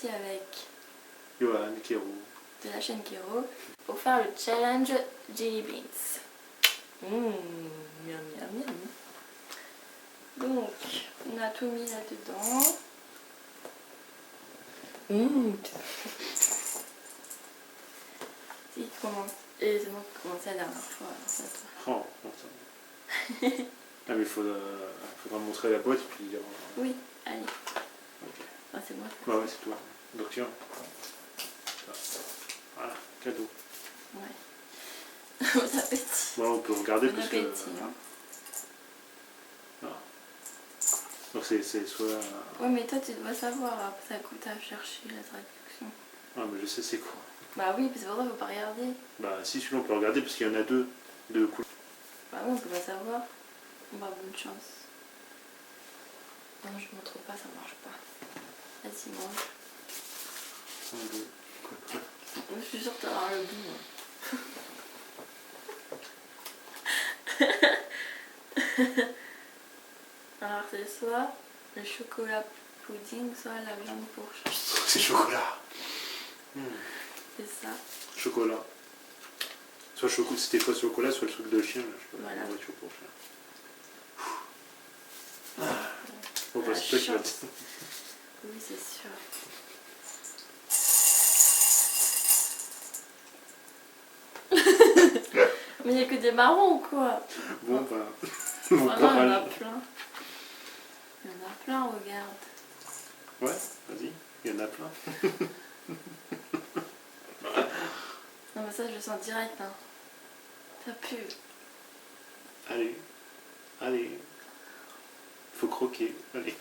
aussi avec Johan, Kero. de la chaîne Kero pour faire le challenge Jelly Beans. Miam miam miam. Donc, on a tout mis là-dedans. Si, commence. Et c'est moi qui commençais la dernière fois. Alors c'est à toi. Oh, non, ça. Ah, mais il faudra montrer la boîte et puis dire. Oui, allez. Ok. Ah, c'est moi. Bah ouais, c'est toi. Donc tiens. Voilà, cadeau. Ouais. Bon appétit. Bon, on peut regarder Bon parce appétit, que. hein. Ah. Donc c'est soit. Ouais, mais toi, tu dois savoir. Après, ça coûte à chercher la traduction. Ah, mais je sais c'est quoi. Bah oui, c'est pour ça qu'il faut pas regarder. Bah si, celui-là on peut regarder parce qu'il y en a deux couleurs. Bah oui, on peut pas savoir. Bah, bonne chance. Non, je montre pas, ça marche pas. Vas-y, mange. Un, deux. Je suis sûre que t'auras le bout. Alors, c'est soit le chocolat pudding, soit la viande fourchée. C'est chocolat. C'est ça. Chocolat. C'était soit chocolat, soit le truc de chien. Là, je sais pas, Voilà. la nourriture pour chien. Bon, bah, La c'est toi qui vas chance. Oui, c'est sûr. Mais il n'y a que des marrons ou quoi? Bon, bah. Oh Bon non, il y en a courage. plein. Il y en a plein, regarde. Ouais, vas-y, il y en a plein. Non, mais ça, je le sens direct. Hein. Ça pue. Allez, allez. Faut croquer, allez.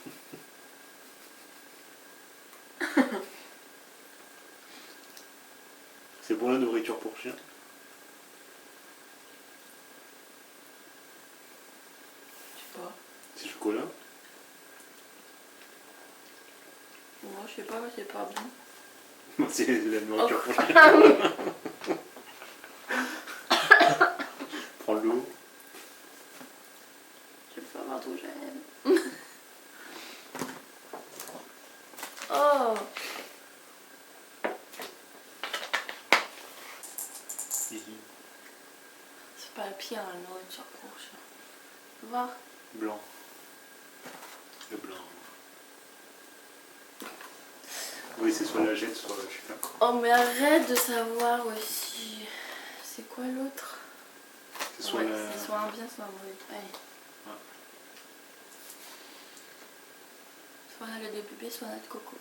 C'est bon la nourriture pour chien. Je sais pas. C'est chocolat. Moi, je sais pas, mais c'est pas bon. C'est la nourriture pour chien. Prends l'eau. Je peux avoir d'où j'aime. Oh! C'est pas le pire, la nourriture pour chien. Tu veux voir? Blanc. Le blanc. Oui, c'est soit la jette, soit je sais pas quoi. Oh, mais arrête de savoir aussi. C'est quoi l'autre? C'est soit Ouais, la. c'est soit un bien, soit un mauvais. Allez. Ouais. Soit un lait de bébé, soit un lait de coco.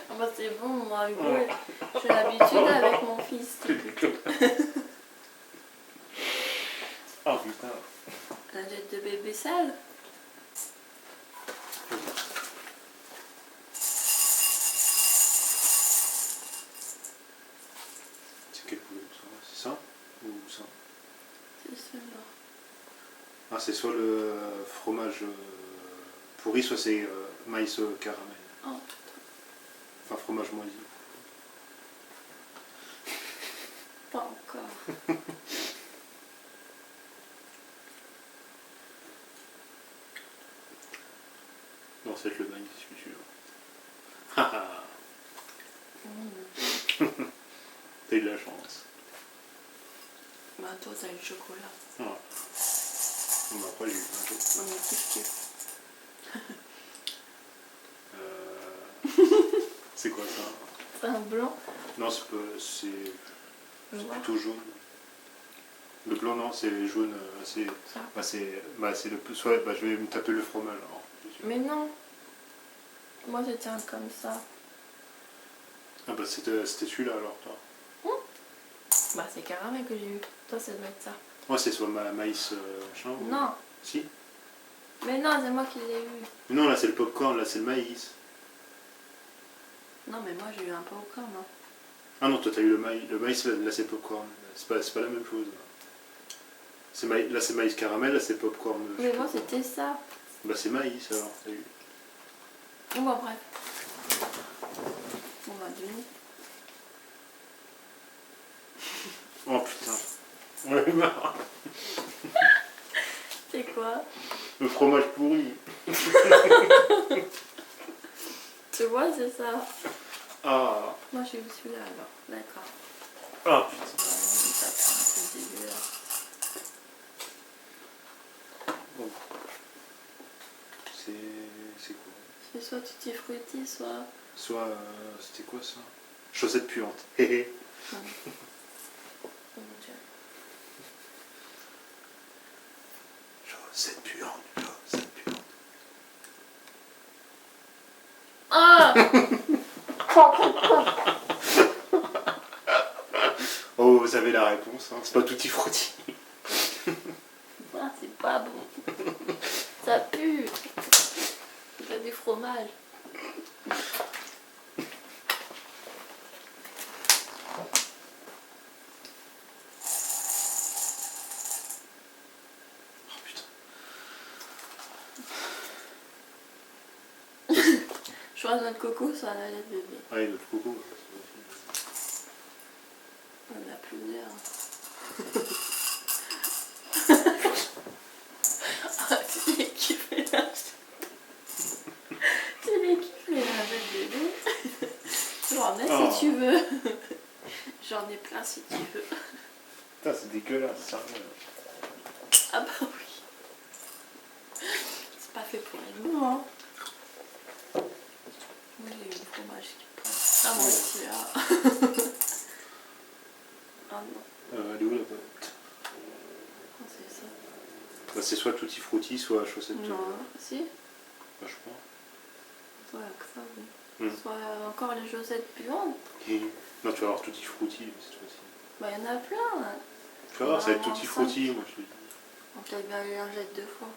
Ah bah c'est bon, moi, Hugo, j'ai l'habitude avec mon fils. Oh putain. Un lait de bébé sale. C'est quelle couleur ça? C'est ça ou ça? C'est celui-là. Ah, c'est soit le fromage pourri, soit c'est maïs caramel. Oh, Enfin, fromage moisi. pas encore. Non, c'est le maïs, je suis sûr. Haha. T'as eu de la chance. Bah toi, t'as eu le chocolat. Ah. Bon, bah, après, j'ai eu un jour. Non mais kiff. C'est quoi ça? C'est un blanc. Non, c'est pas. C'est Noir. plutôt jaune. Le blanc, non, c'est jaune. C'est. Ça. Bah, c'est le plus. Soit, bah, je vais me taper le fromage. Alors. Mais non. Moi, je tiens comme ça. Ah, bah, c'était celui-là alors, toi. Bah c'est caramel que j'ai eu. Toi, ça doit être ça. Moi, c'est soit maïs machin. ou- Non. Si. Mais non, c'est moi qui l'ai eu. Mais non, là, c'est le popcorn, là, c'est le maïs. Non, mais moi, j'ai eu un popcorn. Hein. Ah non, toi, t'as eu le maïs. Le maïs, là, c'est popcorn. C'est pas la même chose. Là, c'est maïs caramel, là, c'est popcorn. Mais moi, c'était ça. Bah, c'est maïs alors, t'as eu. Bon, bah bref. On va deviner. Oh putain. Ouais, marre. C'est c'est quoi? Le fromage pourri. Tu vois, c'est ça. Ah. Moi, j'ai eu celui-là alors. D'accord. Ah putain. Vraiment, ça fait un peu dégueulasse. Bon. C'est quoi? C'est soit tutti frutti, soit. Soit. C'était quoi ça? Chaussettes puantes. Hé hé. Oh mon Dieu. Chaussettes puantes. Chaussettes puantes. Ah! Oh, vous avez la réponse, hein. C'est pas tutti frutti. Ah, c'est pas bon. Ça pue. C'est du fromage. Oh putain. Choix de notre coco, ça la lait de bébé. Ah, et notre coco. On a plus d'air. Ah, tu l'as kiffé là. Tu l'as kiffé la lait de bébé. J'en ai si tu veux. J'en ai plein si tu veux. Putain, c'est dégueulasse, ça. Ah bah oui. C'est pas fait pour les goûts, hein. Moi j'ai eu le fromage qui passe. Ah moi aussi là. Ah non. Elle est où la boîte? Ah, c'est ça. Bah, c'est soit tutti frutti, soit chaussettes. Non, si. Bah, je crois. Soit que ça, oui. Hmm. Soit encore les chaussettes puantes. Non, tu vas avoir tutti frutti cette fois-ci. Bah il y en a plein. Hein. Tu vas voir, ça va être Vraiment tutti cinq. frutti, moi je te dis. Donc elle va les lingettes 2 fois.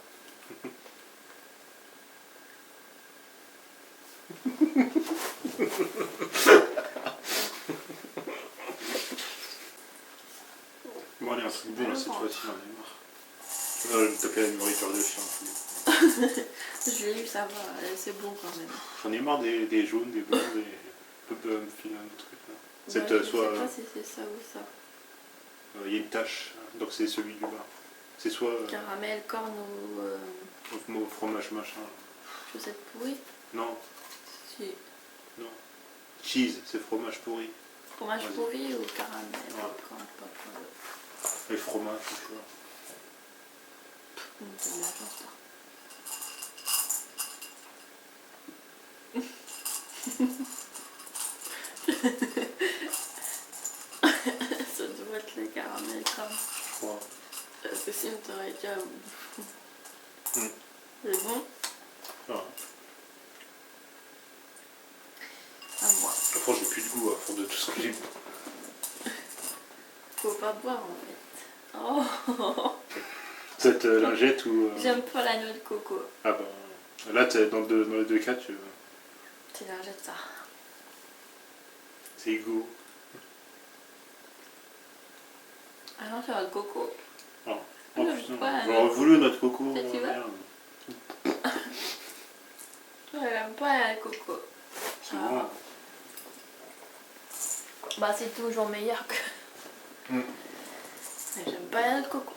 Bon, allez, un truc bon là cette fois-ci, j'en ai marre. Je vais me taper la nourriture de chien. Je l'ai eu, ça va, c'est bon quand même. J'en ai marre des jaunes, des blancs, des. Me filer un truc là. Bah, Cette, je soit. sais pas si c'est ça ou ça. Il y a une tache, donc c'est celui du bas. C'est soit. Caramel, corne ou Au fromage machin. chaussettes pourries. Non, Si. non. Cheese, c'est fromage pourri. Fromage Vas-y. pourri ou caramel. Ouais. Corne, pas. Et fromage, tout ça. C'est de la chance, là. Ça doit être les caramels crème. Je crois. Parce que sinon t'aurais déjà. Mm. C'est bon? Ah. À moi. Après, j'ai plus de goût à fond de tout ce que j'ai bu. Faut pas boire en fait. Oh. Cette lingette ou. J'aime pas la noix de coco. Ah bah. Là, dans les deux cas, C'est lingette ça. c'est égaux. Ah non, c'est la noix de coco. Oh J'aime putain, pas la j'aurais noix de voulu notre coco. Peut-être tu veux merde. J'aime pas la noix de coco. C'est Ah. bon. Bah c'est toujours meilleur que. Mm. Mais j'aime pas la noix de coco.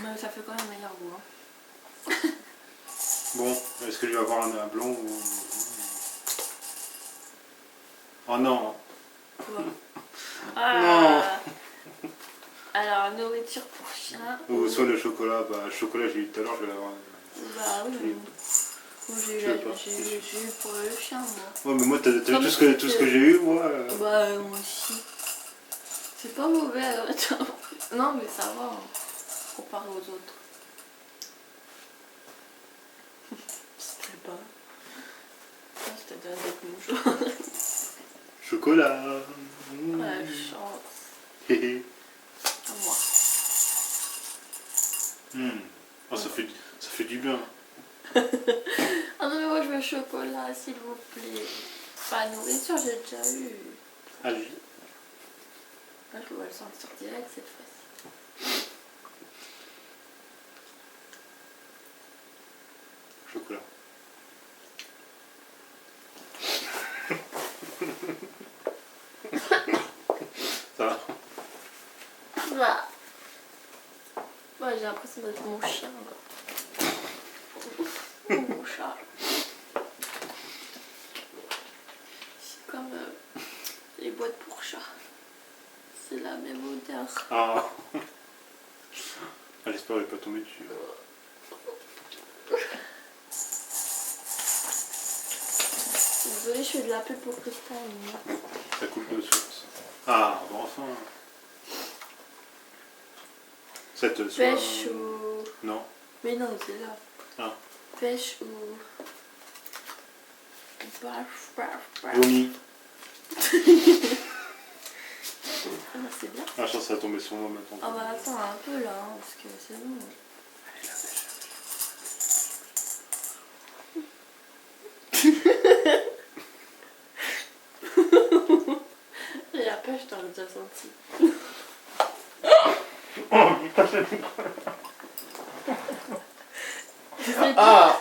Mais ça fait quand même meilleur goût. Hein. Bon, est-ce que je vais avoir un blanc ou. Oh non. Quoi Ah. Alors, nourriture pour chien. Ou soit le chocolat, bah le chocolat j'ai eu tout à l'heure, je vais l'avoir. Bah oui. Oui. Moi, Je sais pas. j'ai eu pour le chien, moi. Ouais, mais moi, t'as vu Comme tout ce que j'ai eu, moi. Bah, moi aussi. C'est pas mauvais, attends. Non, mais ça va, hein, comparé aux autres. C'était pas. Ça, je te donne des mouchoirs. Chocolat. La chance. Hé hé. À moi. Oh, ça fait du bien. Ah non, mais moi, je veux chocolat, s'il vous plaît. Pas nourriture, j'ai déjà eu. Allez. Là, je dois le sentir direct cette fois-ci. Chocolat. Ça va. Bah, Ouais, j'ai l'impression d'être mon chien là. Ou mon chat. C'est comme les boîtes pour chat. C'est la même odeur. Ah. Ah, j'espère qu'elle n'est pas tombée dessus. Désolée, je fais de la pub pour Cristal. Ça coupe de source. Ah, bon, enfin. Cette soit... Pêche ou... Non. Mais non, c'est là. Ah. Pêche ou... Barf, barf, barf. Vomi. Ah, c'est bien. Ah, je pense que ça va tomber sur moi maintenant. Ah bah attends un peu là, hein, parce que c'est bon. Allez, la pêche. Et après, je t'aurais déjà senti. Oh, putain, c'est... Ah.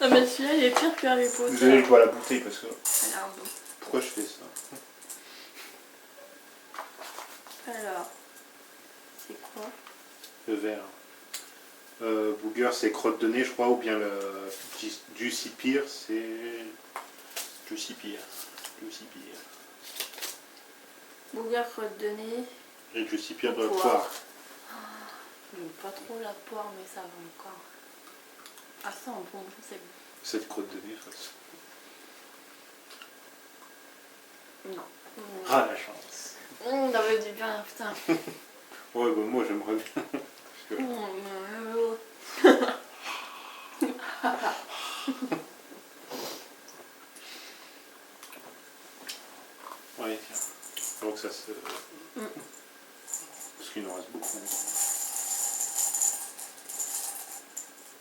Non mais celui-là, il est pire que Harry Potter. Désolé, je bois la bouteille parce que... Elle a un bon. Pourquoi je fais ça? Alors, c'est quoi? Le verre. Booger, c'est crotte de nez, je crois, ou bien le Juicy Pear, c'est... Juicy Pear. Juicy Pear. Bouger, crotte de nez. Et Juicy Pear de Au poire. poire. J'aime pas trop la poire, mais ça va encore. Ah, ça en bon, c'est bon. Cette crotte de nez, de toute façon. Non. Ah, la chance. Ça veut du bien, putain. Ouais, bah moi, j'aimerais bien. Parce que... Ouais, tiens. Faut que ça se... Parce qu'il nous reste beaucoup.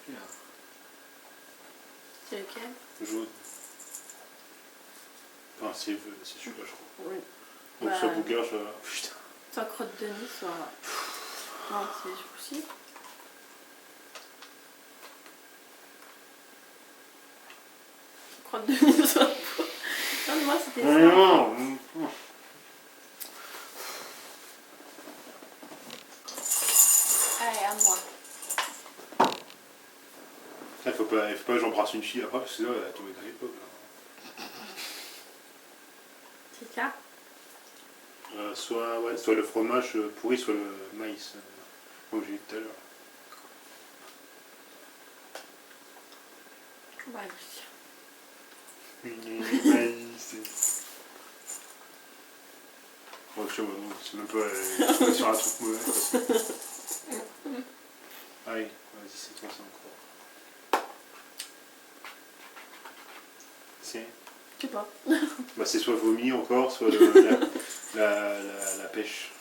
Bien. C'est lequel? Jaune. Enfin, c'est celui-là, je crois. Oui. Donc, Bah, soit Booger, soit... Putain. Soit crotte de nez, soit... Non, c'est aussi. Crotte de nez, soit poire. Non, moi, c'était ça. Non. Allez, à moi. Il faut pas que j'embrasse une fille après, parce que sinon, elle va tomber dans les pommes. C'est ça? Soit le fromage pourri, soit le maïs. Comme j'ai dit tout à l'heure. Maïs. Maïs. Bon, je sais, c'est même pas sur un truc mauvais. Allez, vas-y, c'est toi, c'est encore. C'est Je sais pas. bah, c'est soit vomi encore, soit la pêche.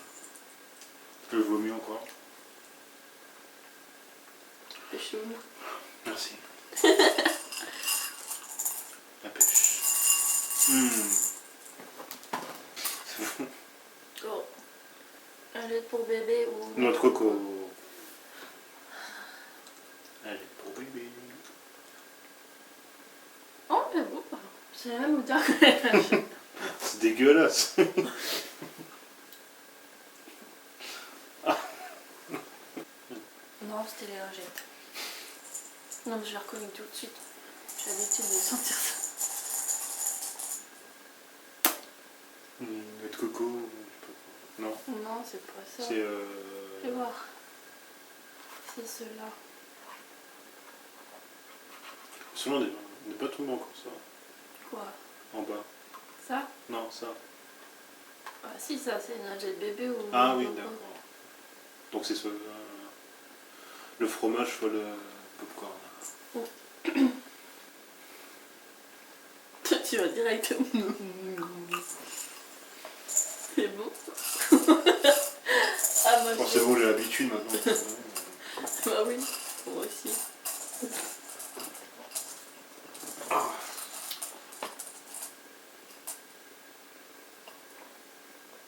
Le vomi encore. Pêche au mou. Merci. La pêche. C'est bon. Oh. Un lait pour bébé ou... Noix de coco. Allez, pour bébé. Oh, c'est bon. C'est la même odeur que la pêche. C'est dégueulasse. Non, c'était les lingettes. Non, mais je l'ai reconnu tout de suite. J'ai l'habitude de sentir ça. Noix de coco, je sais pas quoi. Non, Non, c'est pas ça. c'est... Fais voir. C'est ceux-là. Seulement, on n'est pas tombé encore ça. Quoi? En bas. Ça? Non, ça. Ah si, ça c'est une lingette bébé ou... Ah oui, d'accord. Donc c'est soit le fromage, soit le popcorn. Tu vas directement... C'est bon. Ah moi Bon, c'est bon, j'ai l'habitude maintenant. Bah oui, moi aussi.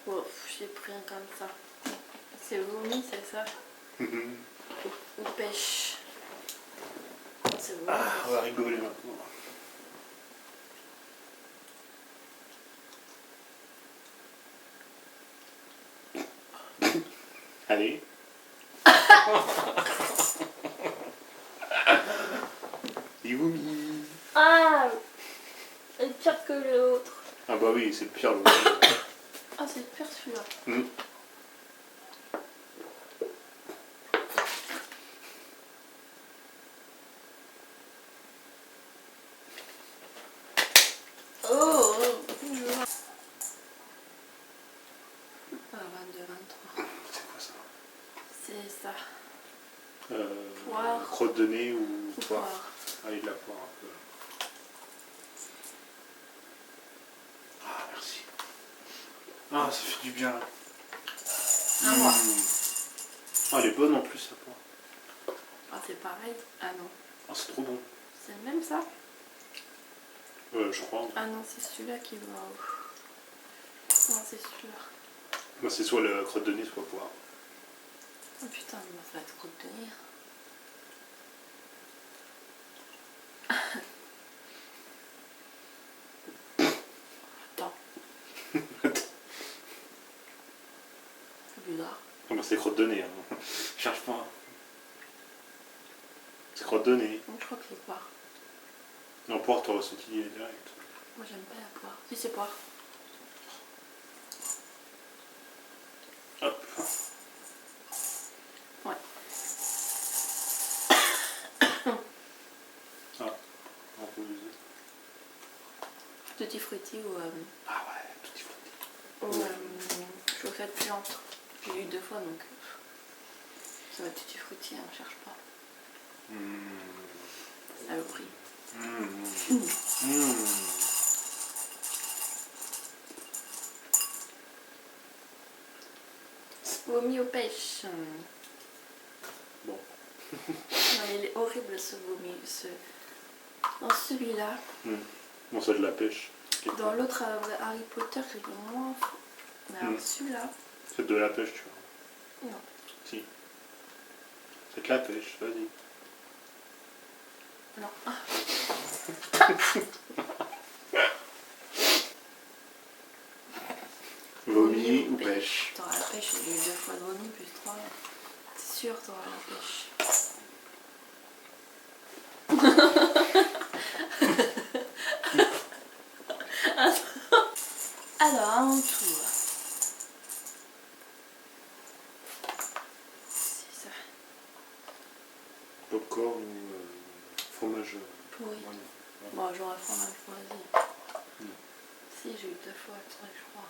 Oh, j'ai pris un comme ça. C'est vomi, c'est ça? Ou pêche. C'est vomi. Ah, on va rigoler maintenant. Allez. Il vomit. Ah, c'est pire que l'autre. Ah bah oui, c'est le pire. Le Ah, c'est pire celui-là. Mm. Oh, ah, 22, 23. C'est quoi ça? C'est ça. Poire. Crotte de nez ou poire? Poire. Ah, il y a de la poire un peu. Ah, merci. Ah, ça fait du bien. À moi. Ah, elle est bonne en plus, la poire. Ah, c'est pareil. Ah non. Ah, c'est trop bon. C'est le même ça? Je crois. Ah non, c'est celui-là qui va. Non, c'est celui-là. Bah, c'est soit la crotte de nez, soit poire. Oh putain, il m'a fait trop de tenir. Attends. C'est bizarre. Ah, bah, c'est crotte de nez. Hein. Cherche pas. C'est crotte de nez. Donc, je crois que c'est poire. Non, poire, t'aurais senti direct. Moi, j'aime pas la poire. Si, c'est poire. Hop. Ouais. Ah, un peu usé. Tutti frutti ou Ah ouais, tout est fruité. chauffette puante. J'ai eu 2 fois donc ça va tutti frutti, on cherche pas. Ça le prix. Vomi aux pêches. Bon. Non, il est horrible ce vomi. Dans celui-là. Bon, c'est de la pêche. Dans l'autre Harry Potter, c'est moins. Mais alors celui-là. C'est de la pêche, tu vois. Non. Si. C'est de la pêche, vas-y. Non. Vomi ou pêche? T'auras la pêche, j'ai eu 2 fois de vomi plus 3. C'est sûr, t'auras la pêche. Alors, à mon tour. C'est ça. Popcorn ou fromage Pourri. moyen. Bon, j'aurais fromage choisi. Si, j'ai eu 2 fois le truc, je crois.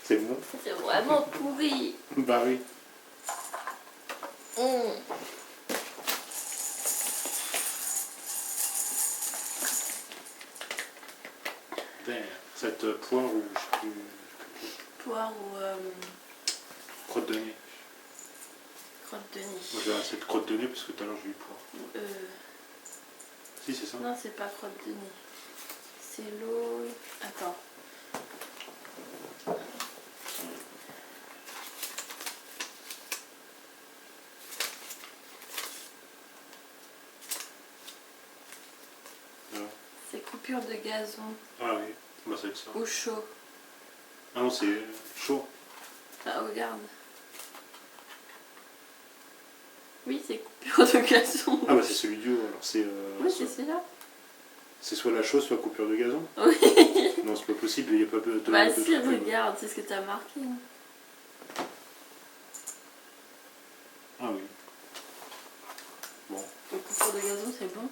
C'est bon? C'est vraiment pourri. Bah oui. Vert. Cette poire ou je sais plus. Poire ou Crotte de nez. crotte de nez. Moi j'ai cette crotte de nez parce que tout à l'heure j'ai eu poire. Si, c'est ça. Non, c'est pas crotte de nez. C'est l'eau. Attends. Alors. C'est coupure de gazon Ah oui, bah c'est ça. ou chaud. Ah non, c'est chaud. Ah, regarde. Oui, c'est coupure de gazon. Ah bah c'est celui du haut, alors c'est... Oui, c'est celui-là. C'est soit la chose, soit coupure de gazon. Oui. Non, c'est pas possible, il n'y a pas de... Bah de si, trucs, regarde, c'est ce que t'as marqué. Ah oui. Bon. Le coupure de gazon, c'est bon.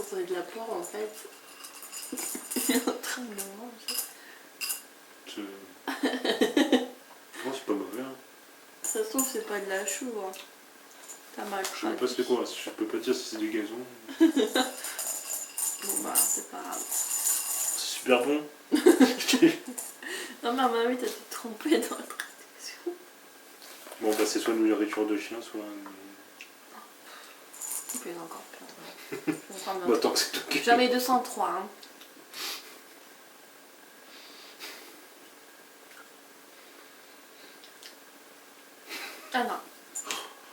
Ça va être de la poire en fait. Il est en train de manger. Non, c'est pas mauvais. Hein. Ça se trouve, c'est pas de la chou. Hein. T'as mal Je sais même pas craqué. c'est quoi, je peux pas dire si c'est du gazon. Bon bah, c'est pas grave. C'est super bon. Non mais à ma avis, t'as dû te tromper dans la traduction. Bon bah c'est soit une nourriture de chien, soit... Il peut y en avoir encore plein. Je vais prendre Bah un tant que c'est toi qui... Jamais 203. Hein. Ah non.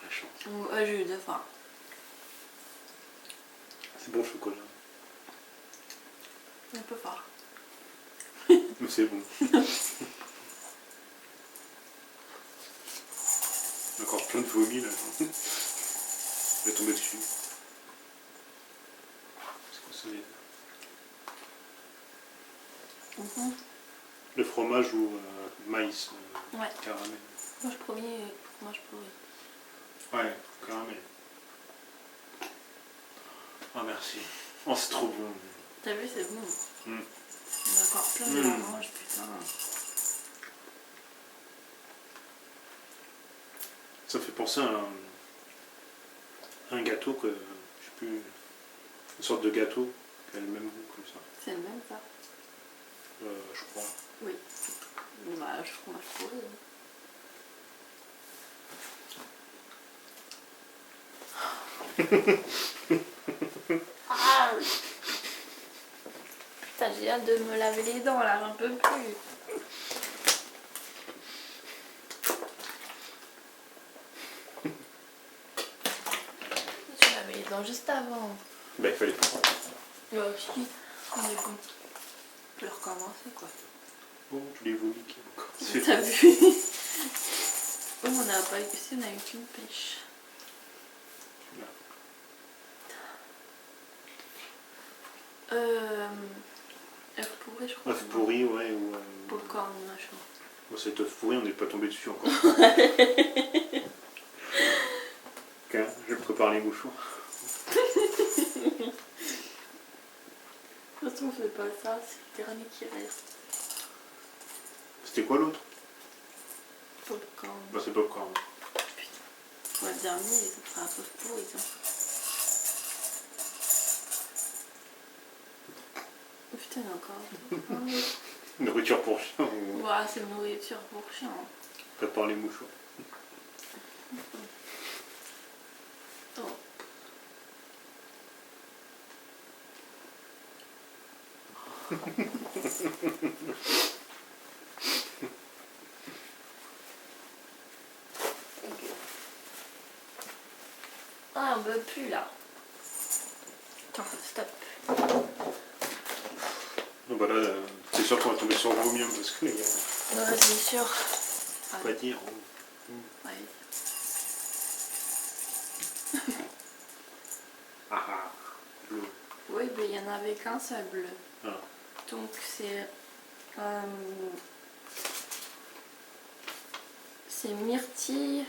La chance. J'ai eu 2 fois. C'est bon le chocolat. Un peu fort. Mais c'est bon. Encore plein de vomi là. Je vais tomber dessus. C'est quoi ça? Mhm. Le fromage ou maïs Ouais. caramel. Fromage premier, fromage pourri. Ouais, caramel. Ah merci. Oh c'est trop bon. T'as vu, c'est bon. Mm. On a encore plein de l'orange, putain. Ça fait penser à un gâteau que je sais plus. Une sorte de gâteau qui a le même goût comme ça. C'est le même, ça? Je crois. Oui. Bah, je fromage pourri. Ah putain, j'ai hâte de me laver les dents là, j'en peux plus. Je lavais les dents juste avant. Bah il fallait pas. Moi aussi, on est bon. Je peux recommencer quoi. Oh, je l'ai vomi qui est encore. T'as vu? Oh, on n'a pas eu, si on a eu qu'une pêche. Œuf pourri, je crois. Œuf pourri, ouais, ou. Popcorn, machin. Bon, cet œuf pourri, on n'est pas tombé dessus encore. Ok, je prépare les mouchoirs. De toute façon, on fait pas ça, c'est le dernier qui reste. C'était quoi l'autre? Popcorn. Bah c'est popcorn. Putain. Ouais, le dernier, ça fera un peu pourri, ça. Oh, putain, il y en a encore. Nourriture pour chien, on Voilà, c'est une nourriture pour chien. prépare les mouchoirs. Oh. Ah, on veut plus là. Attends, stop. Non, bah là, c'est sûr qu'on va tomber sur le vomi hein, parce que les gars, Ouais, c'est sûr. faut pas dire. Ouais. Ah ah, bleu. Oui, mais il y en avait qu'un seul bleu. Ah. Donc c'est myrtille.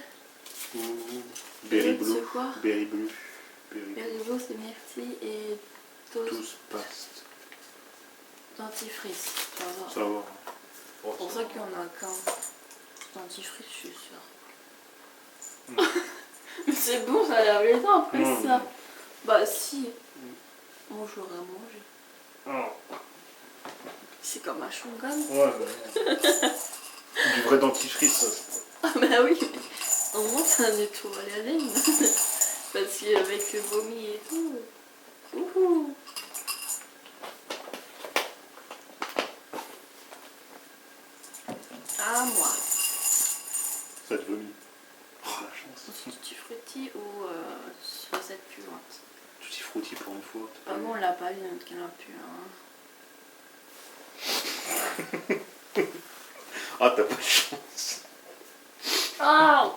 Berry L'autre, blue. c'est quoi? Berry blue. Berry blue, c'est myrtille et toast Tous paste. dentifrice. Ça va. Oh, C'est pour ça qu'il y en a qu'un dentifrice, je suis sûre. Mais c'est bon, ça lave les dents après Non, ça. Bah si. Moi j'aurais mangé. Oh. C'est comme un chewing-gum. Ouais, du vrai dentifrice, ça. Ah bah oui. Au moins ça nettoie la laine. Parce qu'avec le vomi et tout. Ouhou. Ah moi. Ça te vomit. Oh la chance. Tutti frutti ou recette puante. Tutti frutti pour une fois. Ah bon, on l'a pas eu notre canard puant. Ah, t'as pas de chance. Ah.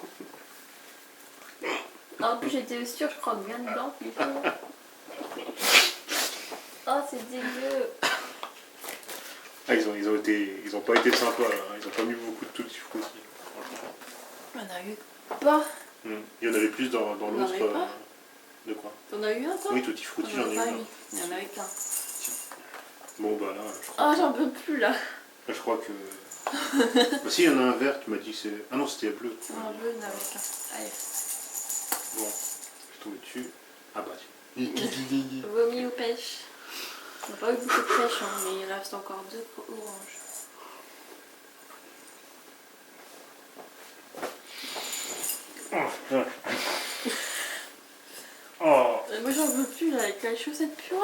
En plus j'étais sûre, je crois bien dedans. Putain. Oh c'est dégueu. Ah, ils ont pas été sympas, là. Ils ont pas mis beaucoup de tutti frutti. On a eu pas. Il y en avait plus dans en l'autre. avait pas De quoi? T'en as eu un toi? Oui, tutti frutti, j'en ai eu pas un. eu. Il y en avait qu'un. Bon, bah là, je crois, Ah j'en peux plus là. je crois que. Bah, si, il y en a un vert, tu m'as dit que c'est. Ah non, c'était bleu. Un bleu, il y en avait qu'un. Allez. Bon, je suis tombé dessus. Ah bah, tiens. Vomi ou pêche. On n'a pas eu beaucoup de pêche, hein, mais il reste encore 2 oranges. Oh, Moi j'en veux plus là, avec la chaussette puante.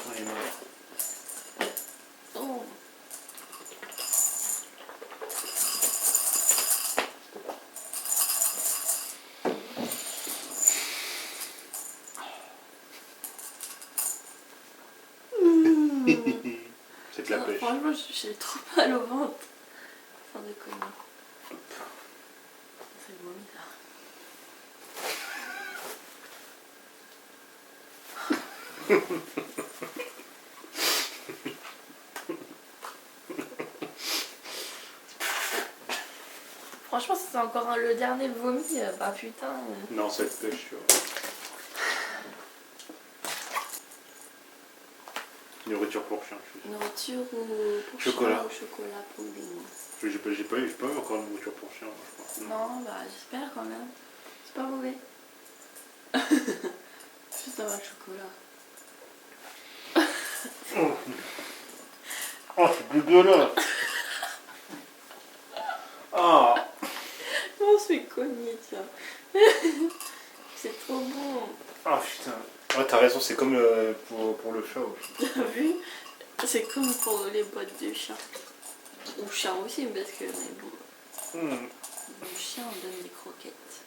ouais, non. Oh. C'est de la pêche. Franchement, j'ai trop mal au ventre. Sans déconner. C'est vomi là. Franchement, si c'est encore le dernier vomi, bah putain. Non, c'est de pêche, tu vois. Nourriture pour chien. Nourriture ou pour Chocolat. chien ou chocolat pudding. J'ai pas eu encore de nourriture pour chien, moi, je crois. Non, bah j'espère quand même. C'est pas mauvais. Juste avoir le chocolat. Oh, c'est dégueulasse. Ah. On se fait cogner, tiens. C'est trop bon. Ah putain. Ouais, t'as raison, c'est comme pour le chat aussi. T'as vu? C'est comme pour les boîtes de chat. Ou chat aussi, parce que mais bon, le chien on donne des croquettes.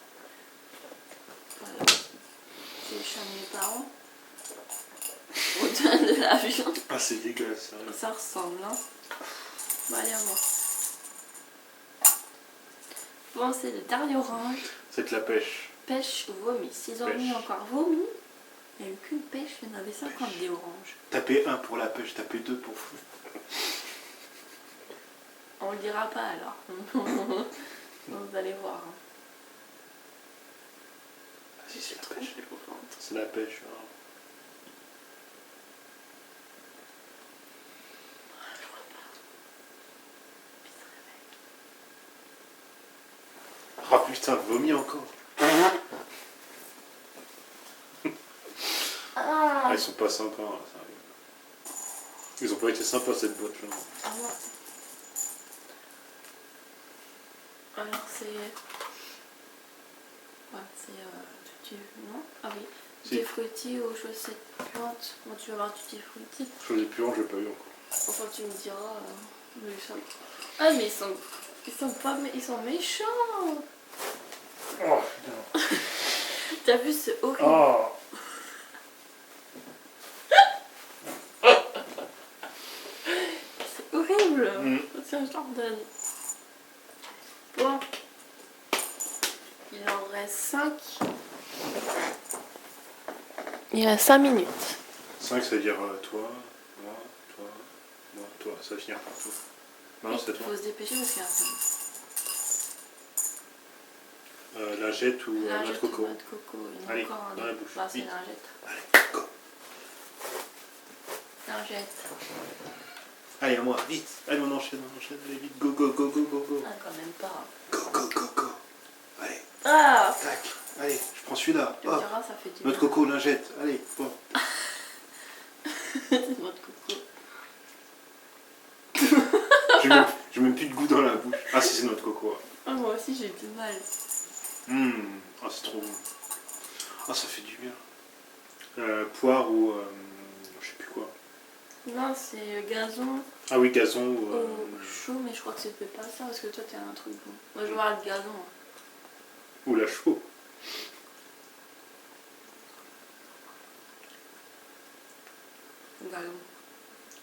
Voilà. C'est le chien de mes parents. On donne de la viande. Ah, c'est dégueulasse, sérieux. Ça ressemble, hein. Bon, allez, à moi. Bon, c'est le dernier orange. C'est de la pêche. Pêche ou vomi. S'ils ont Pêche. mis encore vomi, il n'y a eu qu'une pêche, il y en avait 50 des oranges. Tapez 1 pour la pêche, tapez 2 pour fou. On le dira pas alors. Vous allez voir. Hein. Ah, si, c'est la Trop pêche. mal au ventre. C'est la pêche. Hein. Je vois pas. Ah putain, vomi encore. Ah, ils sont pas sympas, hein, sérieux. Ils ont pas été sympas cette boîte là. Ah non. Alors c'est... Ouais, c'est... Non. Ah oui. Si. Tutti frutti aux chaussettes puantes. Bon, tu vas voir tutti frutti. Chose puante, je l'ai pas eu encore. Enfin, tu me diras... mais ils sont... Ah, mais ils sont pas... Ils sont méchants. Oh putain. T'as vu, c'est horrible. Oh. C'est horrible. Tiens, je t'en redonne. Bon. Il en reste 5. Il reste 5 minutes. 5, ça veut dire toi, moi, toi. Ça va finir par toi. Non, c'est Il toi. faut se dépêcher parce qu'il y a un Lingette ou noix de lingette ou coco. noix de coco. Il y en a Allez, encore un dans la autre. bouche. Bah, c'est Vite. lingette. Allez, go. Lingette. Allez, à moi, vite. Allez, on enchaîne, allez, vite. Go, go, go, go, go, go. Ah, quand même pas. Go, go, go, go. Allez, Ah, tac. Allez, je prends celui-là. tu me Hop. diras, ça fait du Noix de bien. coco, lingette. Allez, bon. C'est noix de coco. J'ai même plus de goût dans la bouche. Ah, si, c'est noix de coco. Ah, moi aussi, j'ai du mal. Ah, c'est trop bon. Ah, ça fait du bien. Poire ou je sais plus quoi. Non, c'est gazon Ah oui, gazon ou ou chou, mais je crois que c'était pas ça parce que toi, t'as un truc bon. Moi, je vais voir le gazon. Hein. ou la chou. Gazon.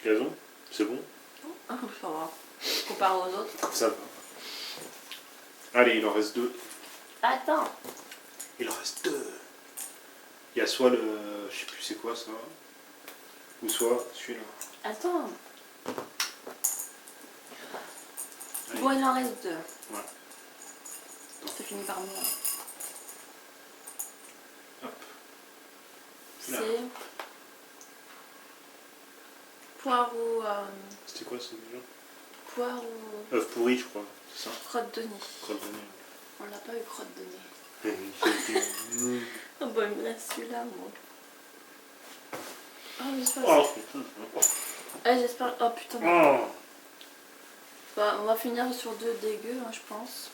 Gazon, c'est bon. Ah, ça va. Comparé aux autres. Ça va. Allez, il en reste 2. Attends. Il en reste 2. Il y a soit le, je sais plus c'est quoi ça, ou soit celui-là. Attends. Allez. Bon, il en reste 2. Ouais. Ça finit par moi. Hop. C'est Là. poire ou... C'était quoi ça déjà? poire ou Œuf pourri, je crois. C'est ça. crotte de nez. Crotte de nez. On n'a pas eu crotte de nez. Mm. Oh bah il me reste celui-là moi. Oh j'espère. Oh putain. Ah, j'espère. Oh putain. Oh. Bah, on va finir sur 2 dégueux hein, je pense.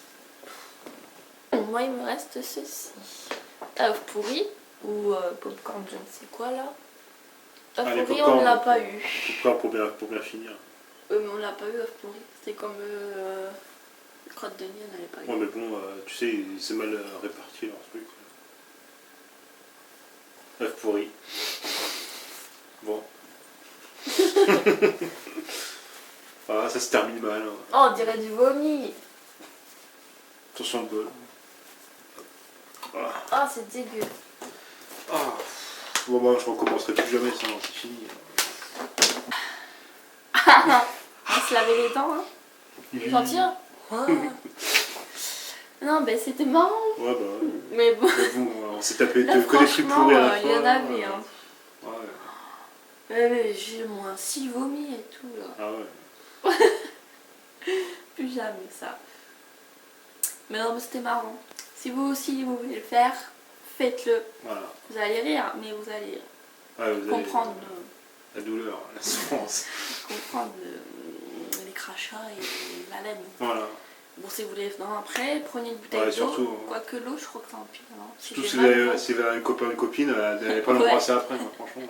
Moi il me reste ceci. Œuf pourri ou popcorn je ne sais quoi là. Œuf Allez, pourri popcorn, on l'a pas eu. Pourquoi pour bien finir? Mais on l'a pas eu œuf pourri. C'était comme crotte de nez on n'avait pas eu. Ouais mais bon, tu sais, c'est mal réparti leur truc. Œuf pourri. Bon. Ah, ça se termine mal. Hein. Oh, on dirait du vomi. Attention le bol. Ah. Oh, c'est dégueu. Ah. Bon, bah, je recommencerai plus jamais, ça, c'est fini. On se laver les dents, hein. Tu sentir? Non, ben c'était marrant. Ouais, bah ouais. Mais bon. Mais bon, on s'est tapé Là, que des trucs franchement, pourris à la il fin. y en avait, hein. Ouais. J'ai moins 6 vomis et tout, là. Ah ouais. Plus jamais ça. Mais non, mais c'était marrant. Si vous aussi vous voulez le faire, faites-le. Voilà. Vous allez rire, mais vous allez Ouais, vous allez, comprendre, la douleur, la souffrance. comprendre les crachats et les maladies. Voilà. Bon, si vous voulez venir après, prenez une bouteille Ouais, d'eau. surtout, hein. Quoique l'eau, je crois que c'est en pire. Non, Surtout j'ai si mal vous au avez, ventre. si vous avez un copain ou une copine, vous n'allez pas Ouais. l'embrasser après, moi, franchement.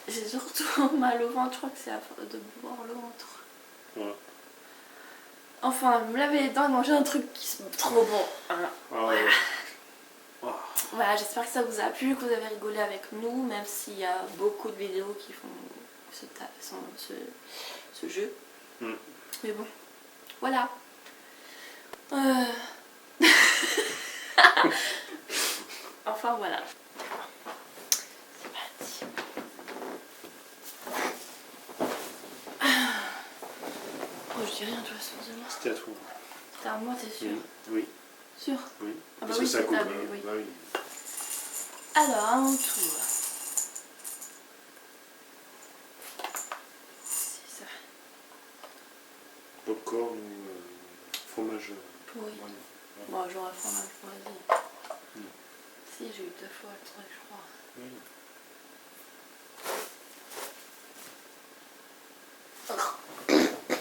J'ai surtout mal au ventre, je crois que c'est de boire le ventre. Ouais. Enfin, me laver les dents et manger un truc qui sent trop bon. Voilà. Ah ouais. Ah. Voilà, j'espère que ça vous a plu, que vous avez rigolé avec nous, même s'il y a beaucoup de vidéos qui font ce jeu. Mm. Mais bon, voilà. Enfin voilà. C'est parti. Oh, je dis rien de toute façon, c'est moi. C'était à toi. C'était à moi, t'es sûr? Oui. Sûr? Oui. Ah bah Parce oui, que ça c'est coupe. ta vue, oui. Bah oui. Alors, à mon tour. C'est ça. Popcorn ou fromage. Oui. moyen. Bon, j'aurais fromage choisi. Mm. Si, j'ai eu 2 fois le truc, je crois. Oui.